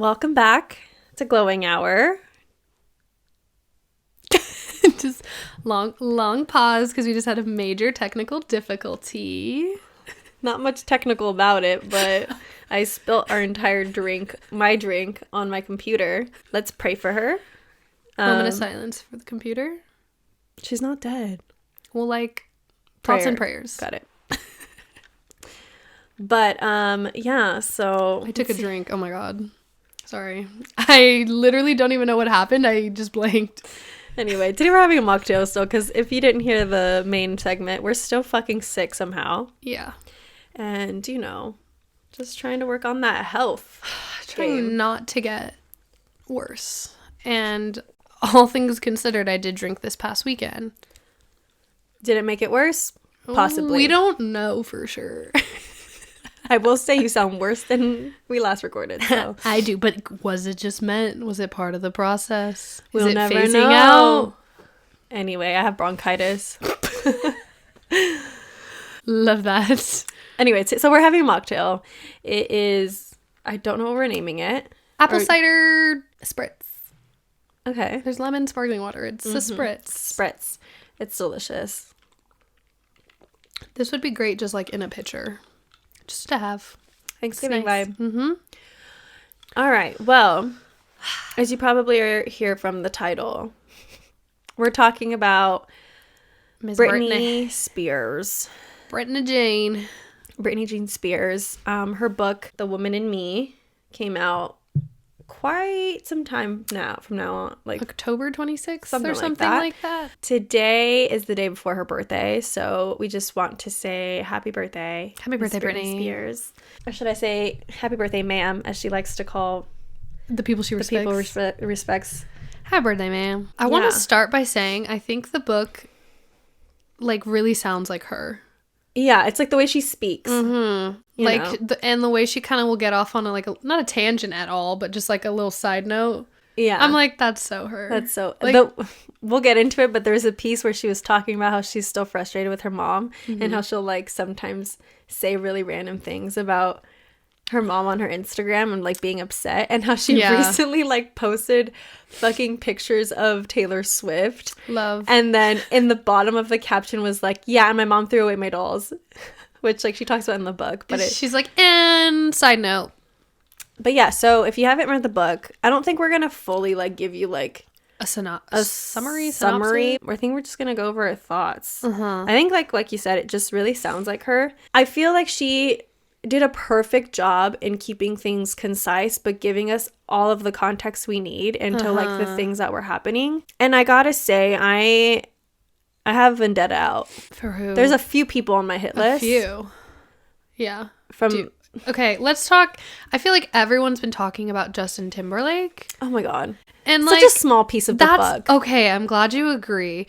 Welcome back to Glowing Hour. Just long pause because we just had a major technical difficulty. Not much technical about it, but I spilt our entire my drink, on my computer. Let's pray for her. Moment of silence for the computer. She's not dead. Well, thoughts and prayers. Got it. But, yeah, so... I took a drink. Oh, my God. Sorry. I literally don't even know what happened. I just blanked. Anyway, today we're having a mocktail still, because if you didn't hear the main segment, we're still fucking sick somehow. Yeah. And, just trying to work on that health. Trying not to get worse. And all things considered, I did drink this past weekend. Did it make it worse? Possibly. We don't know for sure. I will say you sound worse than we last recorded. So. I do, but was it just meant? Was it part of the process? We'll it never phasing know. out? Anyway, I have bronchitis. Love that. Anyway, so we're having a mocktail. It is, I don't know what we're naming it. Apple cider spritz. Okay. There's lemon sparkling water. It's a spritz. Spritz. It's delicious. This would be great just in a pitcher. Just to have. Thanksgiving nice. vibe. Mm-hmm. All right. Well, as you probably hear from the title, we're talking about Ms. Britney Spears. Britney Jean Spears. Her book, The Woman in Me, came out quite some time from now on. October 26th something or something like that. Today is the day before her birthday, so we just want to say happy birthday. Happy birthday, Britney Spears. Or should I say happy birthday, ma'am, as she likes to call the people she respects. Respects. Happy birthday, ma'am. I want to start by saying I think the book really sounds like her. Yeah, it's the way she speaks. Mm-hmm. And the way she kind of will get off on not a tangent at all, but just a little side note. Yeah. I'm that's so her. That's so... we'll get into it, but there's a piece where she was talking about how she's still frustrated with her mom and how she'll sometimes say really random things about her mom on her Instagram and being upset, and how she recently posted fucking pictures of Taylor Swift. Love. And then in the bottom of the caption was yeah, and my mom threw away my dolls, which she talks about in the book. But she's and side note. But yeah, so if you haven't read the book, I don't think we're gonna fully give you a summary. I think we're just gonna go over her thoughts. I think like you said, it just really sounds like her. I feel like she did a perfect job in keeping things concise, but giving us all of the context we need into the things that were happening. And I gotta say, I have vendetta out. For who? There's a few people on my hit list. A few. Yeah. Okay, let's talk. I feel like everyone's been talking about Justin Timberlake. Oh my God. And such a small piece of the book. Okay, I'm glad you agree.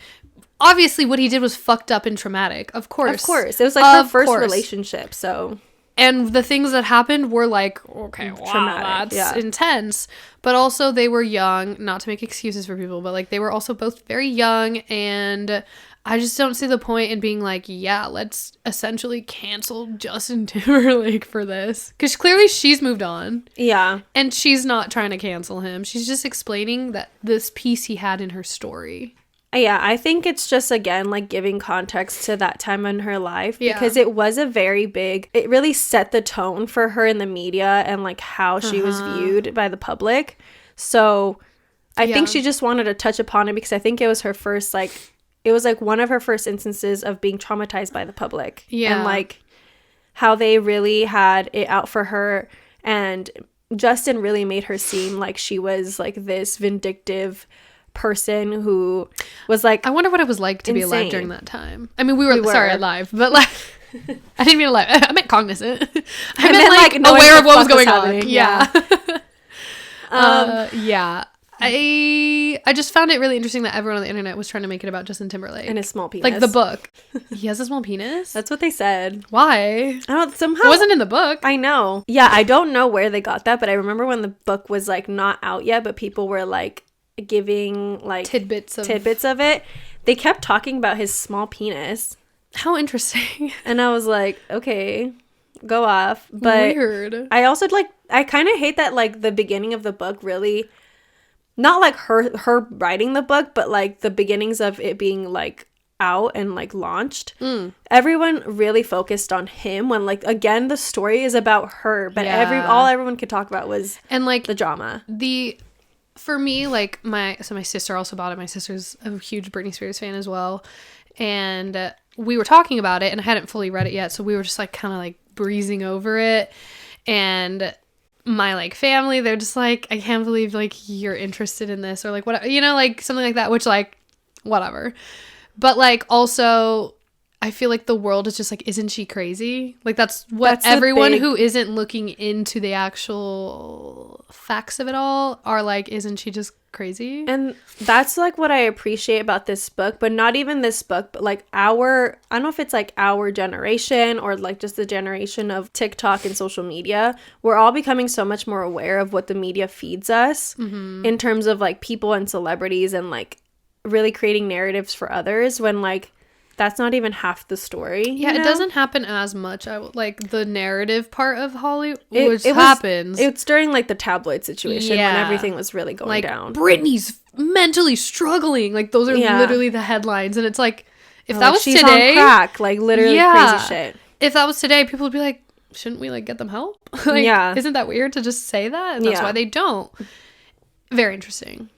Obviously, what he did was fucked up and traumatic. Of course. Of course. It was her first relationship, so... And the things that happened were okay, wow, traumatic. That's intense. But also they were young, not to make excuses for people, but they were also both very young, and I just don't see the point in being yeah, let's essentially cancel Justin Timberlake for this. Because clearly she's moved on. Yeah. And she's not trying to cancel him. She's just explaining that this piece he had in her story. Yeah, I think it's just, again, giving context to that time in her life, because it was it really set the tone for her in the media and, how she was viewed by the public. So I think she just wanted to touch upon it, because I think it was her first, it was, one of her first instances of being traumatized by the public. Yeah. And, how they really had it out for her, and Justin really made her seem like she was, this vindictive person who was I wonder what it was like to be alive during that time. I mean, we were. Alive, but I didn't mean alive. I meant cognizant. I meant aware of what was going on. Yeah. Yeah. I just found it really interesting that everyone on the internet was trying to make it about Justin Timberlake and his small penis. The book. He has a small penis? That's what they said. Why? I don't know, somehow it wasn't in the book. I know. Yeah, I don't know where they got that, but I remember when the book was not out yet, but people were giving tidbits of it. They kept talking about his small penis. How interesting. And I was okay, go off. But weird. I also like, I kind of hate that like the beginning of the book really, not like her writing the book, but like the beginnings of it being like out and like launched. Everyone really focused on him when like, again, the story is about her, but all everyone could talk about was and like the drama. For me, like my sister also bought it. My sister's a huge Britney Spears fan as well, and we were talking about it, and I hadn't fully read it yet, so we were just like kind of like breezing over it. And my like family, they're just like, I can't believe like you're interested in this, or like what, you know, like something like that, which like whatever. But like also I feel like the world is just like, isn't she crazy? Like that's everyone who isn't looking into the actual facts of it all are like, isn't she just crazy? And that's like what I appreciate about this book, but not even this book, but like I don't know if it's like our generation or like just the generation of TikTok and social media. We're all becoming so much more aware of what the media feeds us in terms of like people and celebrities and like really creating narratives for others when like that's not even half the story. Yeah, it doesn't happen as much. Like the narrative part of Hollywood, which happens. It's during like the tabloid situation when everything was really going like, down. Britney's mentally struggling. Like those are literally the headlines, and it's like if that was she's today, on crack, like literally crazy shit. If that was today, people would be like, shouldn't we like get them help? Like, isn't that weird to just say that? And that's why they don't. Very interesting.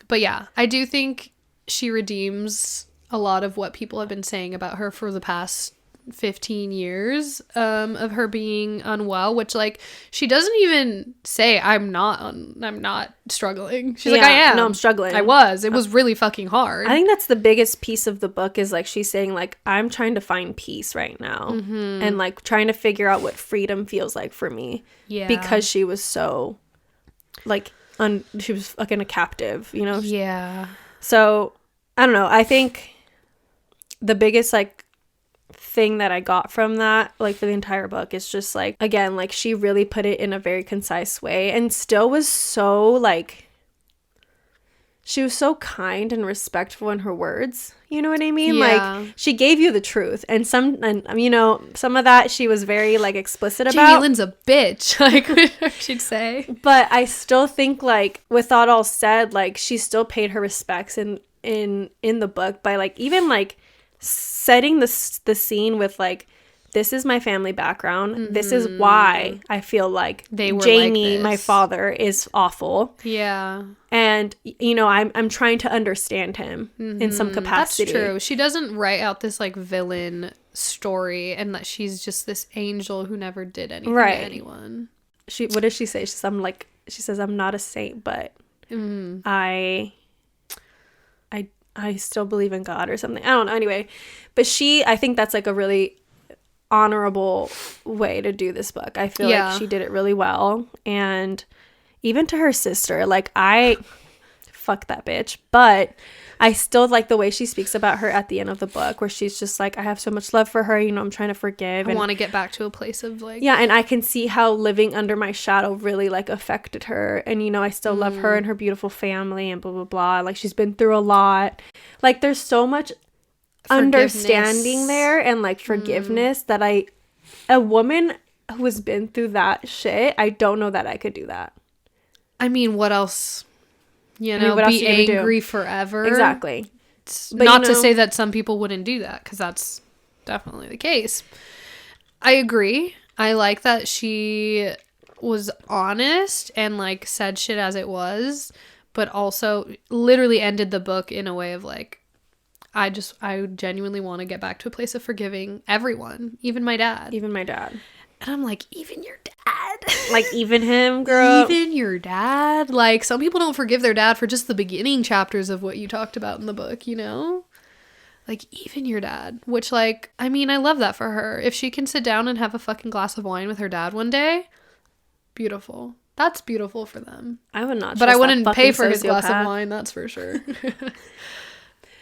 But yeah, I do think she redeems a lot of what people have been saying about her for the past 15 years of her being unwell, which like she doesn't even say I'm not struggling. She's like, I am. No, I'm struggling. It was really fucking hard. I think that's the biggest piece of the book is like she's saying like I'm trying to find peace right now and like trying to figure out what freedom feels like for me because she was so like she was fucking a captive, you know? So I don't know, I think the biggest like thing that I got from that like for the entire book is just like, again, like she really put it in a very concise way and still was so like, she was so kind and respectful in her words, you know what I mean? Like she gave you the truth and you know some of that she was very like explicit about. Jamie Lynn's a bitch, like she'd say. But I still think like with that all said, like she still paid her respects in the book by like even like setting the scene with like, this is my family background. This is why I feel like Jamie, like my father, is awful. Yeah. And, you know, I'm trying to understand him in some capacity. That's true. She doesn't write out this like villain story and that she's just this angel who never did anything to anyone. What does she say? She says, I'm not a saint, but I still believe in God or something. I don't know. Anyway, but I think that's like a really honorable way to do this book. I feel like she did it really well. And even to her sister, like fuck that bitch. But I still like the way she speaks about her at the end of the book where she's just like, I have so much love for her. You know, I'm trying to forgive. I want to get back to a place of like. Yeah. And I can see how living under my shadow really like affected her. And, you know, I still love her and her beautiful family and blah, blah, blah. Like she's been through a lot. Like there's so much understanding there and like forgiveness that a woman who has been through that shit, I don't know that I could do that. I mean, what else? You know, be angry forever. Exactly. But not to say that some people wouldn't do that, because that's definitely the case. I agree. I like that she was honest and like said shit as it was, but also literally ended the book in a way of like, I genuinely want to get back to a place of forgiving everyone, even my dad. And I'm like, even your dad? Like, even him, girl? Even your dad? Like, some people don't forgive their dad for just the beginning chapters of what you talked about in the book, you know? Like, even your dad. Which, like, I mean, I love that for her. If she can sit down and have a fucking glass of wine with her dad one day, beautiful. That's beautiful for them. I would not. But I wouldn't pay for his glass of wine, that's for sure.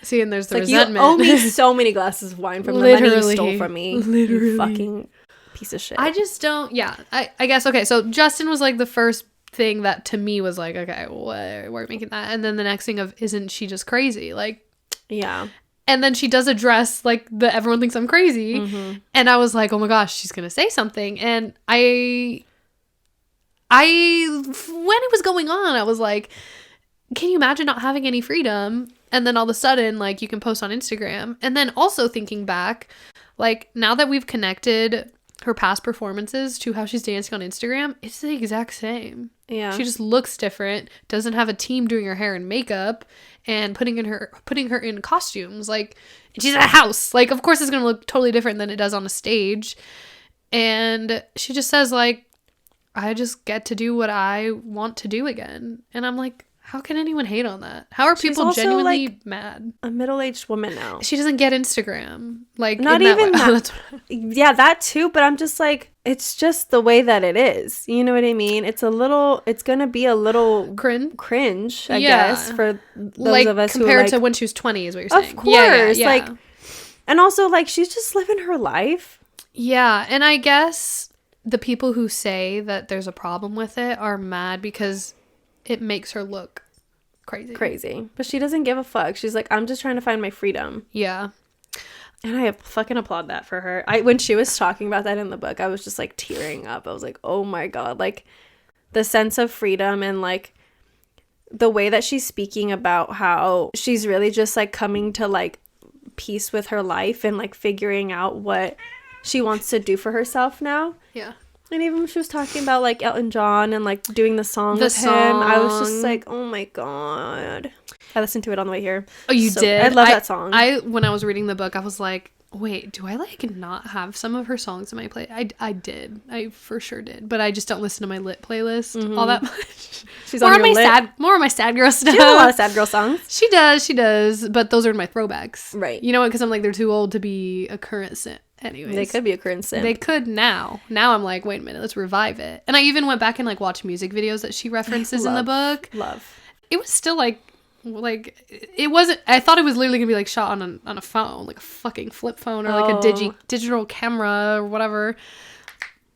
See, and there's the resentment. You owe me so many glasses of wine from the money you stole from me. Literally. You fucking piece of shit. I just don't, I guess, okay, so Justin was like the first thing that to me was like, okay, we're making that. And then the next thing of, isn't she just crazy? Like, yeah. And then she does a dress like the everyone thinks I'm crazy. Mm-hmm. And I was like, oh my gosh, she's going to say something. And I, when it was going on, I was like, can you imagine not having any freedom? And then all of a sudden, like, you can post on Instagram. And then also thinking back, like, now that we've connected her past performances to how she's dancing on Instagram, it's the exact same. Yeah. She just looks different, doesn't have a team doing her hair and makeup, and putting her in costumes. Like, she's at a house. Like, of course it's going to look totally different than it does on a stage. And she just says, like, I just get to do what I want to do again. And I'm like, how can anyone hate on that? How are people genuinely like mad? A middle-aged woman now. She doesn't get Instagram. Like, not even that. Yeah, that too. But I'm just like, it's just the way that it is. You know what I mean? It's gonna be a little cringe, I guess, for those of us compared who, to when she was 20, is what you're saying. Of course, yeah. Like, and also like she's just living her life. Yeah, and I guess the people who say that there's a problem with it are mad because it makes her look crazy. But she doesn't give a fuck. She's like, I'm just trying to find my freedom. Yeah. And I fucking applaud that for her. When she was talking about that in the book, I was just like tearing up. I was like, oh my God. Like, the sense of freedom and like the way that she's speaking about how she's really just like coming to like peace with her life and like figuring out what she wants to do for herself now. Yeah. And even when she was talking about, like, Elton John and, like, doing the song with him, I was just like, oh, my God. I listened to it on the way here. Oh, you did? I love that song. When I was reading the book, I was like, wait, do I, like, not have some of her songs in my play? I did. I for sure did. But I just don't listen to my lit playlist all that much. She's more on your lit? More of my sad girl stuff. She has a lot of sad girl songs. She does. But those are my throwbacks. Right. You know what? Because I'm like, they're too old to be a current simp. Anyways, they could be a current simp. They could now. Now I'm like, wait a minute, let's revive it. And I even went back and like watched music videos that she references in the book. It was still like it wasn't. I thought it was literally gonna be like shot on a phone, like a fucking flip phone or like a digital camera or whatever.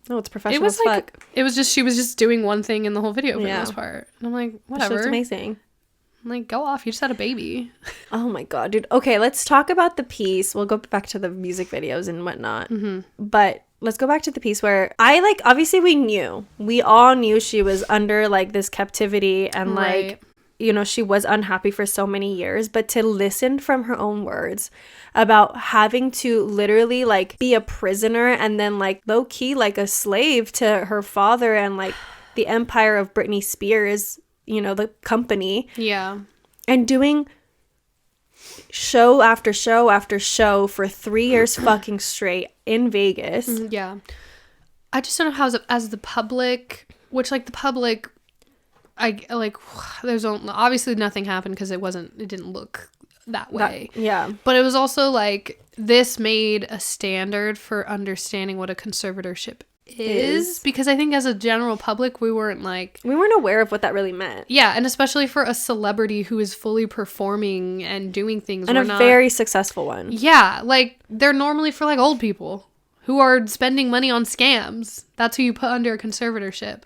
No, it's professional. It was as fuck. It was just she was just doing one thing in the whole video for the most part. And I'm like, whatever. It's amazing. I'm like, go off. You just had a baby. Oh my God, dude. Okay, let's talk about the piece. We'll go back to the music videos and whatnot. Mm-hmm. But let's go back to the piece where obviously we all knew she was under like this captivity and like, you know, she was unhappy for so many years. But to listen from her own words about having to literally like be a prisoner and then like low key like a slave to her father and like the empire of Britney Spears, you know, the company. Yeah. And doing show after show after show for 3 years fucking straight in Vegas. Yeah. I just don't know how as the public, which like the public, I like, there's obviously nothing happened because it didn't look that way. Yeah. But it was also like, this made a standard for understanding what a conservatorship is because I think as a general public we weren't aware of what that really meant. Yeah, and especially for a celebrity who is fully performing and doing things and very successful one. Yeah, like they're normally for like old people who are spending money on scams. That's who you put under a conservatorship.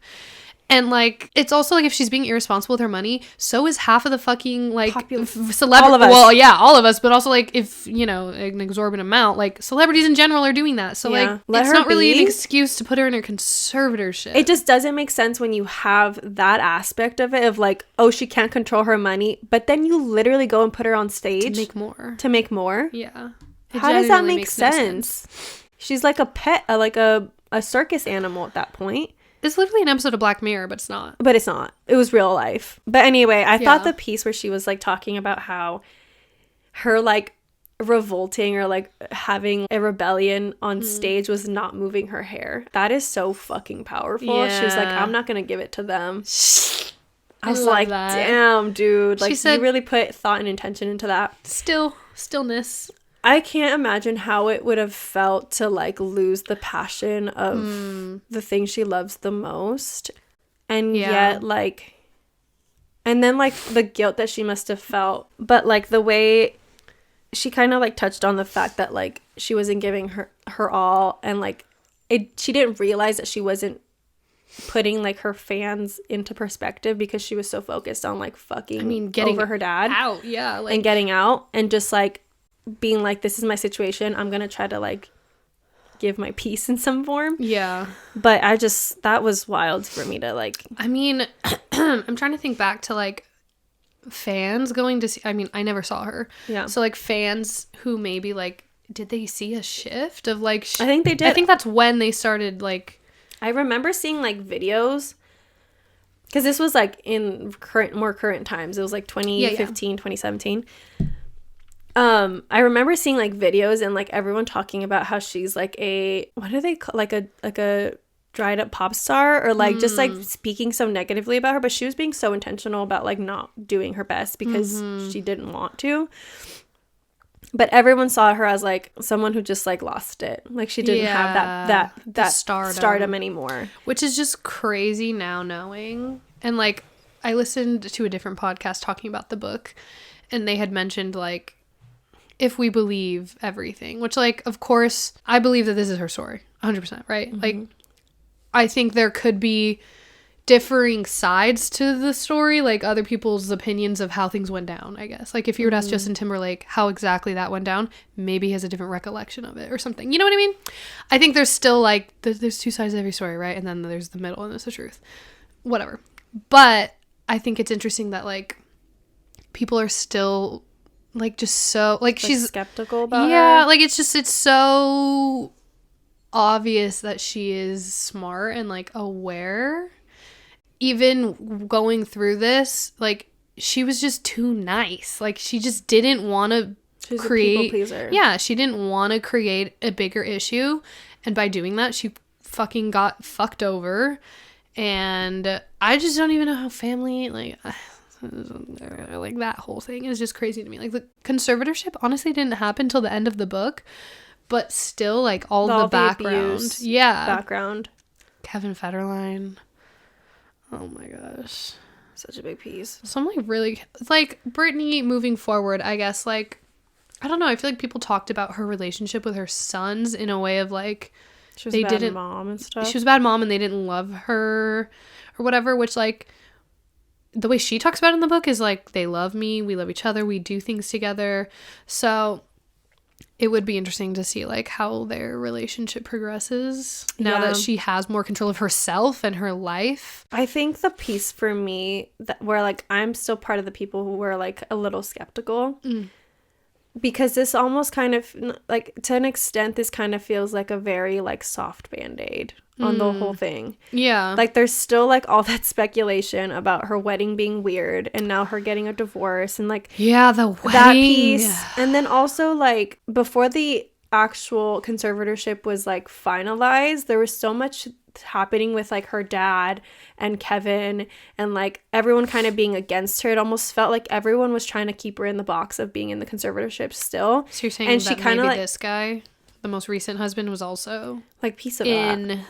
And, like, it's also, like, if she's being irresponsible with her money, so is half of the fucking, like, celebrities. All of us. Well, yeah, all of us. But also, like, if, you know, an exorbitant amount, like, celebrities in general are doing that. So, like, it's not really an excuse to put her in a conservatorship. It just doesn't make sense when you have that aspect of it of, like, oh, she can't control her money. But then you literally go and put her on stage. To make more. Yeah. How does that make sense? She's like a pet, like a circus animal at that point. It's literally an episode of Black Mirror, but it's not. But it's not. It was real life. But anyway, I thought the piece where she was, like, talking about how her, like, revolting or, like, having a rebellion on stage was not moving her hair. That is so fucking powerful. Yeah. She was like, I'm not going to give it to them. I was like, that. Damn, dude. Like, you really put thought and intention into that. Stillness. I can't imagine how it would have felt to, like, lose the passion of the thing she loves the most. And yet, like... And then, like, the guilt that she must have felt. But, like, the way... She kind of, like, touched on the fact that, like, she wasn't giving her all. And, like, she didn't realize that she wasn't putting, like, her fans into perspective because she was so focused on, like, fucking getting over her dad. Out, yeah. Like, and getting out. And just, like... being like, this is my situation, I'm gonna try to like give my piece in some form. Yeah. But that was wild for me to like. I mean, I'm trying to think back to like fans going to see, I mean, I never saw her. Yeah. So like fans who maybe like, did they see a shift of like I think they did. I think that's when they started like, I remember seeing like videos, because this was like in more current times. It was like 2015, 2017. I remember seeing like videos and like everyone talking about how she's like what do they call, like a dried up pop star, or like just like speaking so negatively about her, but she was being so intentional about like not doing her best because she didn't want to. But everyone saw her as like someone who just like lost it, like she didn't have that stardom anymore, which is just crazy now knowing. And like I listened to a different podcast talking about the book, and they had mentioned like, if we believe everything, which like, of course, I believe that this is her story 100%, right? Like, I think there could be differing sides to the story, like other people's opinions of how things went down, I guess. Like if you were to ask Justin Timberlake how exactly that went down, maybe he has a different recollection of it or something. You know what I mean? I think there's still like, there's two sides of every story, right? And then there's the middle and there's the truth. Whatever. But I think it's interesting that like people are still like just so like she's skeptical about her. her. Like it's so obvious that she is smart and like aware. Even going through this, like she was just too nice. Like she just didn't want to create a people pleaser. Yeah, she didn't want to create a bigger issue, and by doing that she fucking got fucked over. And I just don't even know how family like that whole thing is just crazy to me. Like the conservatorship honestly didn't happen till the end of the book, but still like all the background. Background. Kevin Federline. Oh my gosh. Such a big piece. So I'm like really like Britney moving forward, I guess like I don't know, I feel like people talked about her relationship with her sons in a way of like she was a bad mom and stuff. She was a bad mom and they didn't love her or whatever, which like the way she talks about it in the book is like, they love me, we love each other, we do things together. So it would be interesting to see like how their relationship progresses now that she has more control of herself and her life. I think the piece for me that where like I'm still part of the people who were like a little skeptical, because this almost kind of like to an extent this kind of feels like a very like soft band-aid on the whole thing. Yeah. Like there's still like all that speculation about her wedding being weird and now her getting a divorce and like the wedding. That piece. And then also like before the actual conservatorship was like finalized, there was so much happening with like her dad and Kevin and like everyone kind of being against her. It almost felt like everyone was trying to keep her in the box of being in the conservatorship still. So you're saying and that she kind of maybe like, this guy, the most recent husband, was also like piece of in that.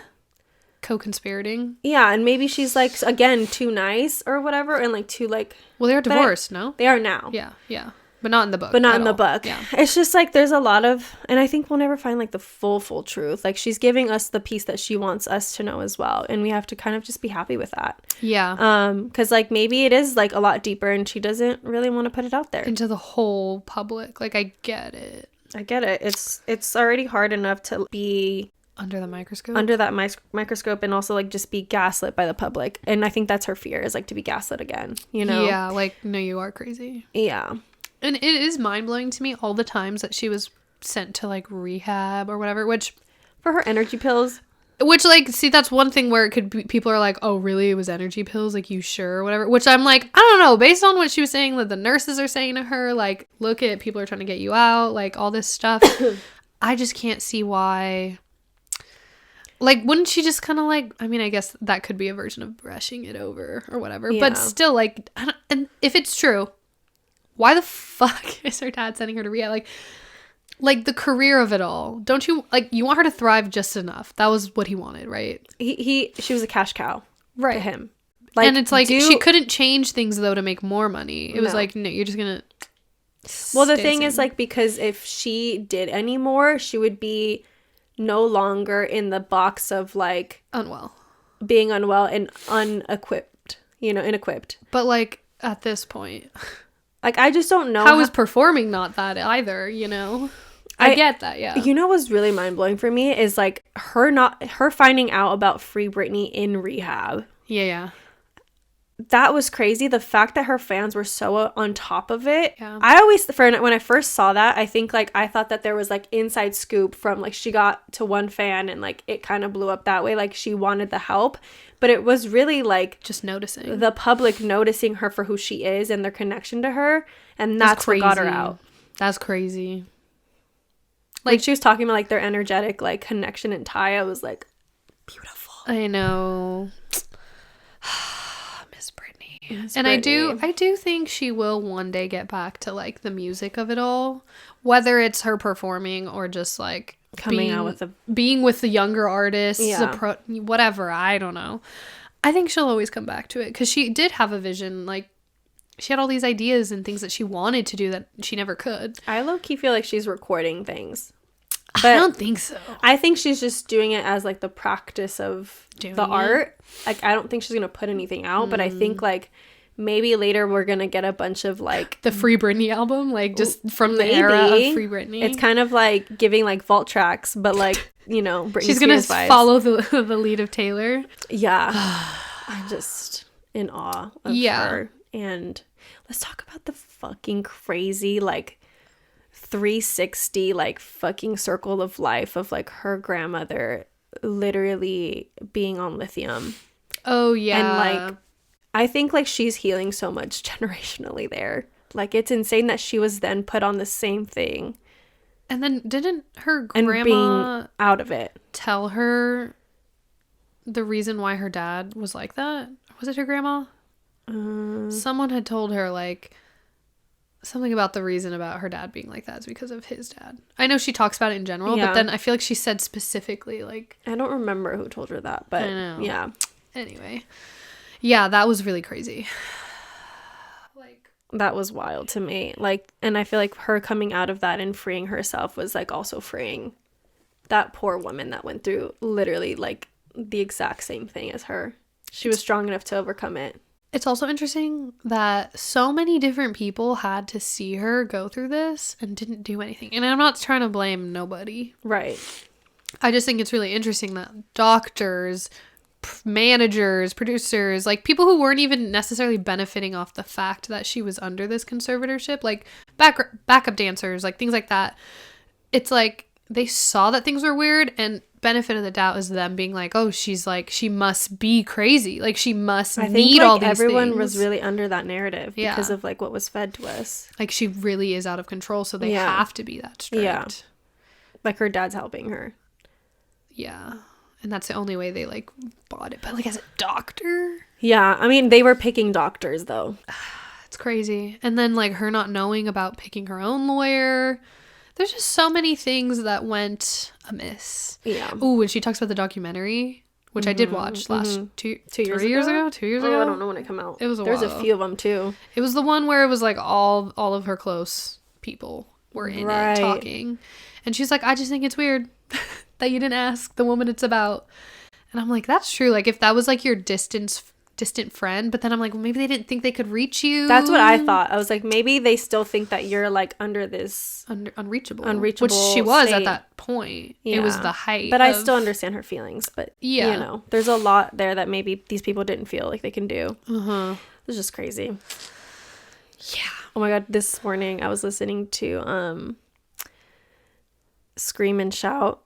Co-conspirating. Yeah, and maybe she's like again too nice or whatever, and like too like. Well, they're divorced, no? They are now. Yeah, but not in the book. But not in the book. Yeah, it's just like there's a lot of, and I think we'll never find like the full truth. Like she's giving us the piece that she wants us to know as well, and we have to kind of just be happy with that. Yeah. Because like maybe it is like a lot deeper, and she doesn't really want to put it out there into the whole public. Like I get it. It's already hard enough to be under the microscope, microscope, and also like just be gaslit by the public. And I think that's her fear, is like to be gaslit again, you know? Yeah, like, no, you are crazy. Yeah. And it is mind-blowing to me all the times that she was sent to like rehab or whatever, which for her energy pills, which like, see, that's one thing where it could be, people are like, oh really, it was energy pills, like, you sure, or whatever, which I'm like, I don't know, based on what she was saying that the nurses are saying to her, like, look at, people are trying to get you out, like all this stuff. I just can't see why. Like, wouldn't she just kind of like, I mean, I guess that could be a version of brushing it over or whatever. Yeah. But still, like, and if it's true, why the fuck is her dad sending her to rehab? Like the career of it all. Don't you, like, you want her to thrive just enough. That was what he wanted, right? She was a cash cow to him. Like, and it's like, she couldn't change things, though, to make more money. It was like, no, you're just going to. Well, the thing is, like, because if she did any more, she would be no longer in the box of like being unwell and unequipped, inequipped. But like at this point, Like, I just don't know. How is performing not that either, you know? I get that, yeah. You know what's really mind-blowing for me is, like, her finding out about Free Britney in rehab. Yeah. That was crazy. The fact that her fans were so on top of it. Yeah. I always, when I first saw that, I think, like, I thought that there was, like, inside scoop from, like, she got to one fan and, like, it kind of blew up that way. Like, she wanted the help. But it was really, like, just noticing. The public noticing her for who she is and their connection to her. And that's what got her out. That's crazy. Like, she was talking about, like, their energetic, like, connection and tie. I was like, beautiful. I know. And I do think she will one day get back to, like, the music of it all, whether it's her performing or just, like, being with the younger artists, whatever. I don't know. I think she'll always come back to it because she did have a vision. Like, she had all these ideas and things that she wanted to do that she never could. I low-key feel like she's recording things. But I don't think so. I think she's just doing it as, like, the practice of the art. Like, I don't think she's gonna put anything out, but I think, like, maybe later we're gonna get a bunch of, like, the Free Britney album, like, just from the era of Free Britney. It's kind of like giving, like, vault tracks, but, like, you know, Britney she's gonna follow the lead of Taylor. Yeah. I'm just in awe of her. And let's talk about the fucking crazy, like, 360, like, fucking circle of life of, like, her grandmother literally being on lithium. Oh, yeah. And, like, I think, like, she's healing so much generationally there. Like, it's insane that she was then put on the same thing. And then didn't her grandma and being out of it tell her the reason why her dad was like that? Was it her grandma? Someone had told her, like, something about the reason about her dad being like that is because of his dad. I know she talks about it in general, but then I feel like she said specifically, like... I don't remember who told her that, but I know. Yeah. Anyway. Yeah, that was really crazy. Like, that was wild to me. Like, and I feel like her coming out of that and freeing herself was, like, also freeing that poor woman that went through literally, like, the exact same thing as her. She was strong enough to overcome it. It's also interesting that so many different people had to see her go through this and didn't do anything. And I'm not trying to blame nobody. Right. I just think it's really interesting that doctors, managers, producers, like, people who weren't even necessarily benefiting off the fact that she was under this conservatorship, like backup dancers, like, things like that. It's like they saw that things were weird, and benefit of the doubt is them being like, oh, she's, like, she must be crazy, like, she must need all these things. Everyone was really under that narrative because of, like, what was fed to us. Like, she really is out of control, so they have to be that strict. Yeah. Like, her dad's helping her. Yeah. And that's the only way they, like, bought it. But, like, as a doctor? Yeah. I mean, they were picking doctors, though. It's crazy. And then, like, her not knowing about picking her own lawyer. There's just so many things that went amiss. Yeah. Ooh, and she talks about the documentary, which I did watch last 2 years ago. 2 years ago? I don't know when it came out. It was There's a few of them, too. It was the one where it was, like, all of her close people were in it talking. And she's like, I just think it's weird that you didn't ask the woman it's about. And I'm like, that's true. Like, if that was, like, your distant friend, but then I'm like, well, maybe they didn't think they could reach you. That's what I thought. I was like, maybe they still think that you're, like, under this unreachable, which she was state. At that point. Yeah. It was the height. But I still understand her feelings. But you know, there's a lot there that maybe these people didn't feel like they can do. It's just crazy. Yeah. Oh my god, this morning I was listening to Scream and Shout.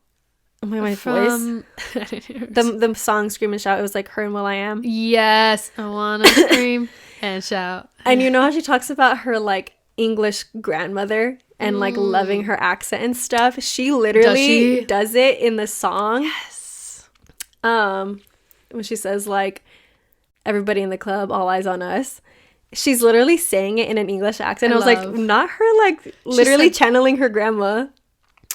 Oh my voice. The song Scream and Shout, it was like her and will.i.am. Yes. I wanna scream and shout. And you know how she talks about her, like, English grandmother and like loving her accent and stuff? She literally does it in the song. Yes. When she says, like, everybody in the club, all eyes on us. She's literally saying it in an English accent. I was like, not her, like, literally channeling her grandma.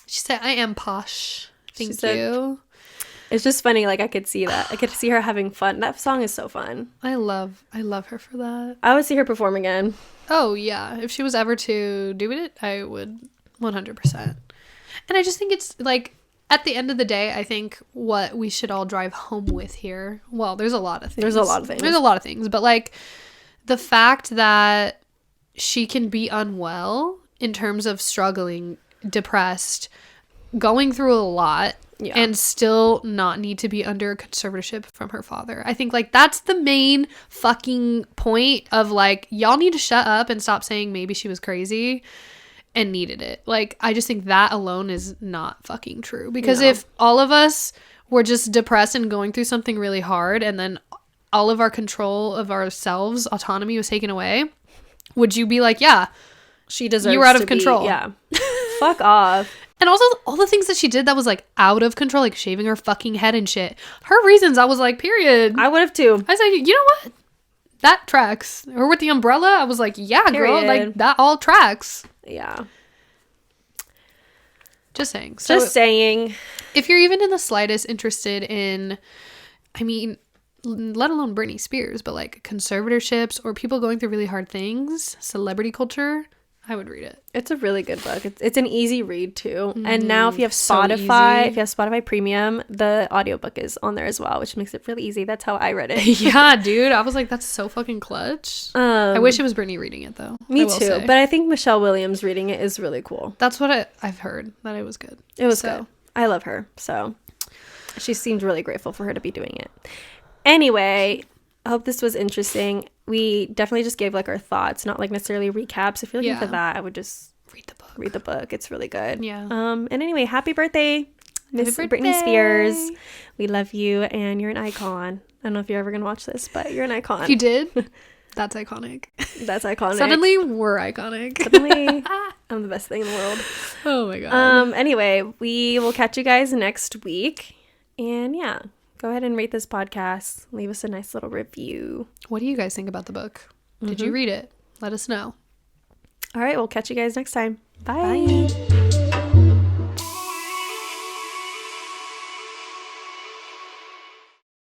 She said, I am posh. Thank you. It's just funny. Like, I could see that. I could see her having fun. That song is so fun. I love her for that. I would see her perform again. Oh, yeah. If she was ever to do it, I would 100%. And I just think it's, like, at the end of the day, I think what we should all drive home with here. Well, there's a lot of things. But, like, the fact that she can be unwell in terms of struggling, depressed, going through a lot, and still not need to be under conservatorship from her father. I think, like, that's the main fucking point of, like, y'all need to shut up and stop saying maybe she was crazy and needed it. Like, I just think that alone is not fucking true. Because if all of us were just depressed and going through something really hard, and then all of our control of ourselves, autonomy was taken away, would you be like, yeah, she deserves you were out of to control? Yeah. Fuck off. And also all the things that she did that was like out of control, like shaving her fucking head and shit. Her reasons, I was like, period. I would have too. I was like, you know what? That tracks. Or with the umbrella, I was like, yeah, period. Girl, like that all tracks. Yeah. Just saying. So, just saying. If you're even in the slightest interested in, I mean, let alone Britney Spears, but like conservatorships or people going through really hard things, celebrity culture, I would read it. It's a really good book. It's an easy read too. And now if you have Spotify, if you have Spotify Premium, the audiobook is on there as well, which makes it really easy. That's how I read it. Yeah, dude. I was like, that's so fucking clutch. I wish it was Britney reading it though. Me too. Say. But I think Michelle Williams reading it is really cool. That's what I've heard, that it was good. It was good. I love her. So she seemed really grateful for her to be doing it. Anyway, I hope this was interesting. We definitely just gave like our thoughts, not like necessarily recaps. If you're looking for that, I would just read the book. It's really good. Yeah. And anyway, happy birthday, Miss Britney Spears. We love you, and you're an icon. I don't know if you're ever gonna watch this, but you're an icon. If you did, that's iconic. That's iconic. Suddenly we're iconic. Suddenly I'm the best thing in the world. Oh my god. Anyway, we will catch you guys next week, and yeah, go ahead and rate this podcast. Leave us a nice little review. What do you guys think about the book? Did you read it? Let us know. All right, we'll catch you guys next time. Bye.